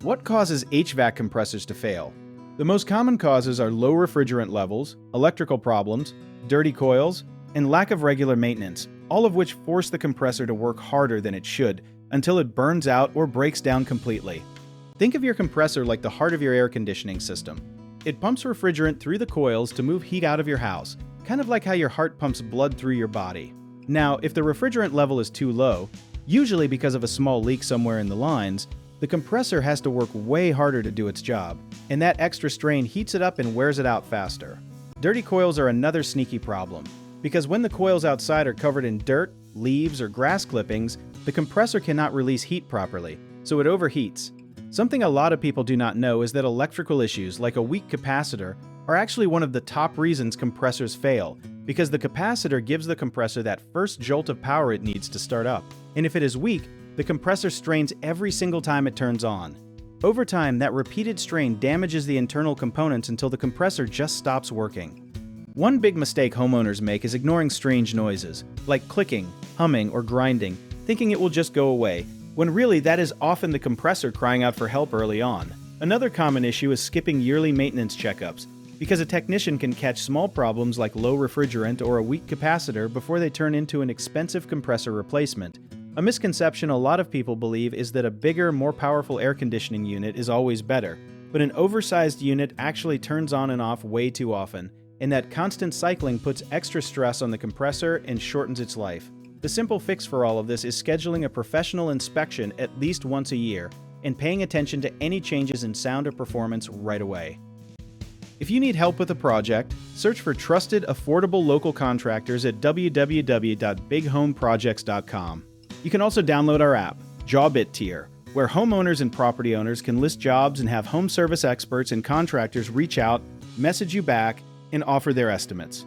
What causes HVAC compressors to fail? The most common causes are low refrigerant levels, electrical problems, dirty coils, and lack of regular maintenance, all of which force the compressor to work harder than it should until it burns out or breaks down completely. Think of your compressor like the heart of your air conditioning system. It pumps refrigerant through the coils to move heat out of your house, kind of like how your heart pumps blood through your body. Now, if the refrigerant level is too low, usually because of a small leak somewhere in the lines, the compressor has to work way harder to do its job, and that extra strain heats it up and wears it out faster. Dirty coils are another sneaky problem, because when the coils outside are covered in dirt, leaves, or grass clippings, the compressor cannot release heat properly, so it overheats. Something a lot of people do not know is that electrical issues, like a weak capacitor, are actually one of the top reasons compressors fail, because the capacitor gives the compressor that first jolt of power it needs to start up, and if it is weak, the compressor strains every single time it turns on. Over time, that repeated strain damages the internal components until the compressor just stops working. One big mistake homeowners make is ignoring strange noises, like clicking, humming, or grinding, thinking it will just go away, when really that is often the compressor crying out for help early on. Another common issue is skipping yearly maintenance checkups, because a technician can catch small problems like low refrigerant or a weak capacitor before they turn into an expensive compressor replacement. A misconception a lot of people believe is that a bigger, more powerful air conditioning unit is always better, but an oversized unit actually turns on and off way too often, and that constant cycling puts extra stress on the compressor and shortens its life. The simple fix for all of this is scheduling a professional inspection at least once a year and paying attention to any changes in sound or performance right away. If you need help with a project, search for trusted, affordable local contractors at www.bighomeprojects.com. You can also download our app, Jobit Tier, where homeowners and property owners can list jobs and have home service experts and contractors reach out, message you back, and offer their estimates.